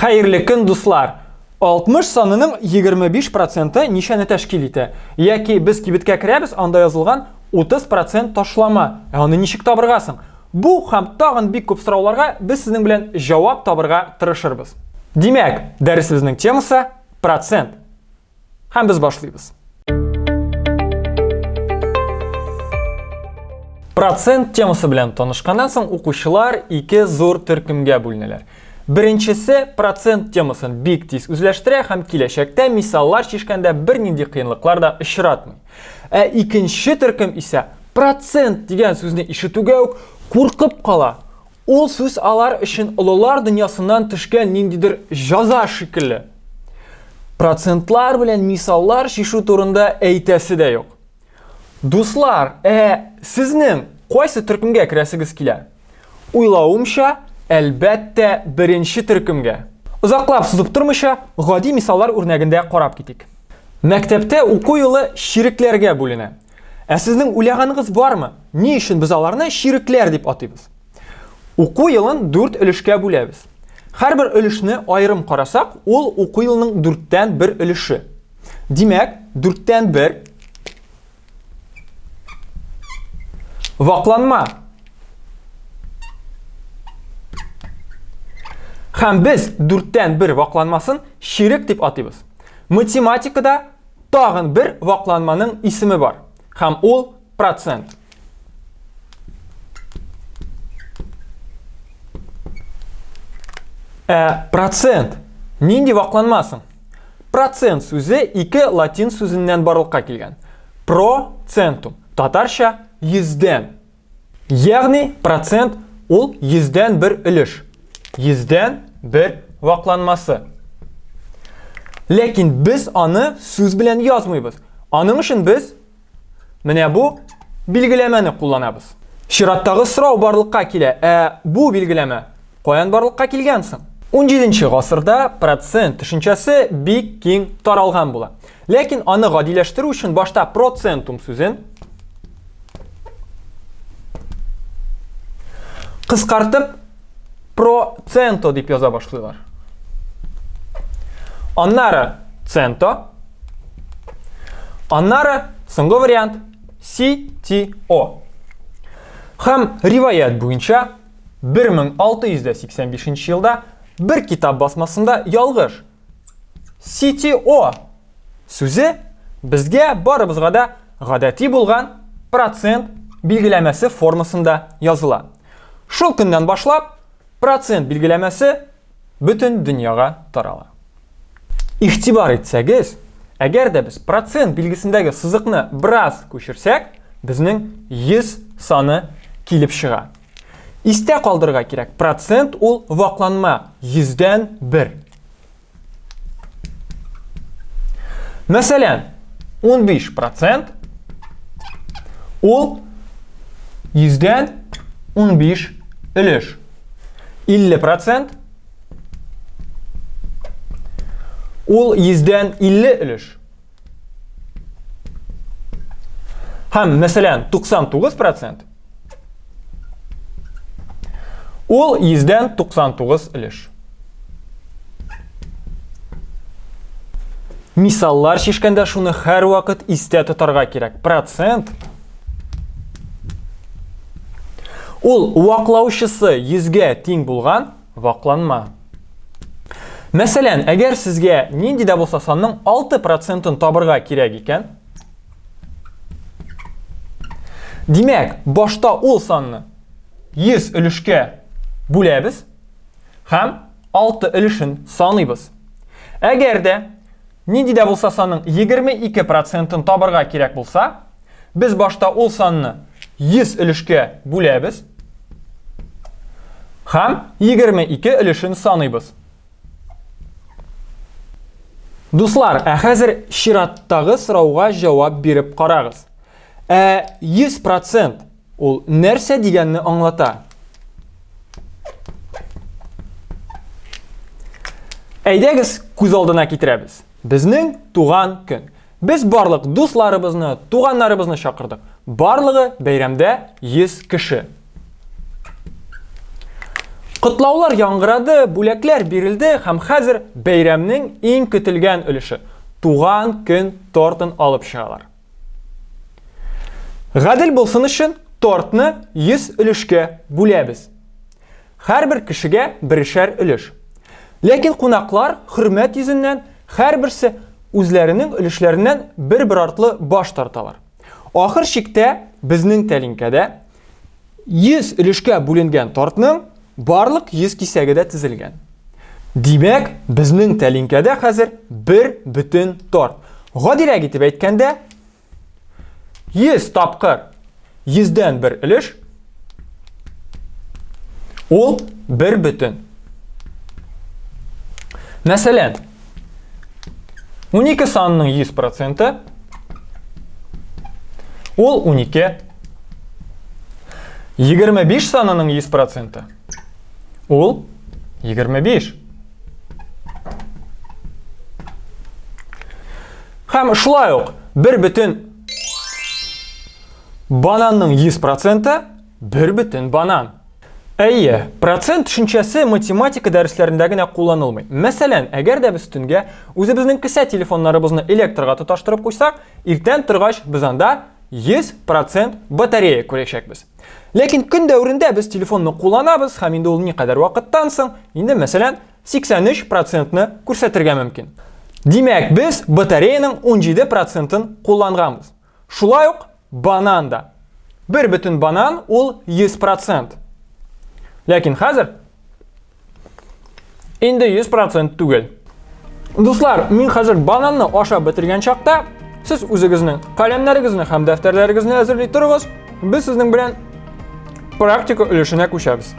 Xayrli kun дуслар. 60 санының 25% нишәне тәшкил итә? Яки без кибеткә керәбез, анда язылган 30% ташлама. Аны ничек табыргасың? Бу һәм тагын бик күп сорауларга без сезнең белән җавап табырга тырышырбыз. Димәк, дәресебезнең темасы процент. Һәм без башлыйбыз. Процент темасы белән танышканнан соң укучылар ике зур төркемгә бүленәләр. Беренчесе процент темасын бик тиз үзләштерә һәм киләчәктә мисаллар чишкәндә бернинди кыенлыклар да очратмый. Икенче төркем исә процент дигән сүзне ишетүгә үк куркып кала. Ул сүз алар өчен олылар дөньясыннан төшкән ниндидер җәза шикелле. Процентлар белән мисаллар чишү турында әйтәсе дә юк. Дуслар, сезнең кайсы төркемгә керәсегез килә? Уйлавымча, әлбәттә беренче төркемгә. Узаклап сузып тормыйча, гади мисаллар үрнәгендә карап китик. Мәктәптә уку елы ширекләргә бүленә. Сезнең уйлаганыгыз бармы? Ни өчен без аларны ширекләр дип атыйбыз? Уку елын 4 өлешкә бүләбез. Һәрбер өлешне аерым карасак, ул уку елының 4тән 1 өлеше. Димәк, 4тән 1 вакланма. Һәм без 4тән 1 вакланмасын ширек дип атыйбыз. Математикада тагын бер вакланманың исеме бар. Һәм ул процент. Процент. Нинди вакланмасын? Процент сүзе ике латин сүзеннән барлыкка килгән. Процентум. Татарча йөздән. Ягъни процент ул йөздән 1 өлеш. Йөздән 1 вакланмасы. Ләкин без аны сүз белән язмыйбыз. Аның өчен без менә бу билгеләмәне кулланабыз. Чираттагы сорау барлыкка килә. Бу билгеләмә каян барлыкка килгән соң? 17нче гасырда процент төшенчәсе бик киң таралган була. Ләкин аны гадиләштерү өчен башта процентум сүзен кыскартып проценто дип яза башлыйлар. Аннары центо. Аннары соңгы вариант CTO. Һәм риваят буенча 1685 елда бер китап басмасында ялгыш CTO сүзе безгә барыбызга да гадәти булган процент билгеләмәсе формасында языла. Шул көннән башлап процент билгеләмәсе бөтен дөньяга тарала. Игътибар итсәгез, әгәр дә без процент билгесендәге сызыкны бераз күчерсәк, безнең 100 саны килеп чыга. Истә калдырырга кирәк, процент ул вакланма, 100дән 1. Мәсәлән, 15% ул 100дән 15 өлеш. 50% ул 100дән 50 өлеш. Һәм, мәсәлән, 99% ул 100дән 99 өлеш. Мисаллар чишкәндә шуны һәр вакыт истә тотарга кирәк. Процент ул ваклаучысы 100гә тиң булган вакланма. Мәсәлән, әгәр сезгә нинди дә булса санның 6%-ын табырга кирәк икән, димәк, башта ул санны 100 өлешкә бүләбез һәм 6 өлешен саныйбыз. Әгәр дә нинди дә булса санның 22%-ын табырга кирәк булса, без башта ул санны 100 өлешкә бүләбез һәм 22 өлешен саныйбыз. Дуслар, хәзер чираттагы сорауга җавап биреп карагыз. 100% ул нәрсә дигәнне аңлата? Әйдәгез, күз алдына китерәбез. Безнең туган көн. Без барлык дусларыбызны, туганнарыбызны чакырдык. Барлыгы бәйрәмдә 100 кеше. Qutlaular яңгырады, бүләкләр бирелде һәм хәзер бәйрәмнең иң көтелгән өлеше – туган көн тортын алып чыгалар. Гадел булсын өчен тортны 100 өлешкә бүләбез. Һәрбер кешегә беришәр өлеш. Ләкин кунаклар хөрмәт йөзеннән һәрберсе үзләренең өлешләреннән бер-бер артлы баш тарталар. Ахыр чиктә безнең тәлинкәдә 100 өлешкә бүленгән тортның барлык 100 кисәгедә тезелгән. Димәк, безнең тәлинкәдә хәзер бер бөтен торт. Гадиләк итеп әйткәндә, 100 тапкыр 100дән бер өлеш ул бер бөтен. Мәсәлән, 12 санының 100% ул 12. 25 санының 100% ул 25. Һәм шулай ук бер бөтен бананның 100% бер бөтен банан. Әйе, процент төшенчәсе математика дәресләрендә генә кулланылмый. Мәсәлән, әгәр дә без төнгә үзебезнең кесә телефоннарыбызны электрга тоташтырып куйсак, иртән торгач без анда 100% батарея күрәчәкбез. Ләкин көн дәврендә без телефонны кулланабыз һәм инде ул никадәр вакыттан соң, инде мәсәлән 83%-ны күрсәтергә мөмкин. Димәк, без батареяның 17%-ын кулланганбыз. Шулай ук бананда. Бер бөтен банан ул 100%. Ләкин хәзер инде 100% түгел. Дуслар, мин хәзер бананны ашап бетергән чакта, сез үзегезнең каләмнәрегезне һәм дәфтәрләрегезне әзерли торыгыз. Без сезнең белән практика өлешенә күчәбез.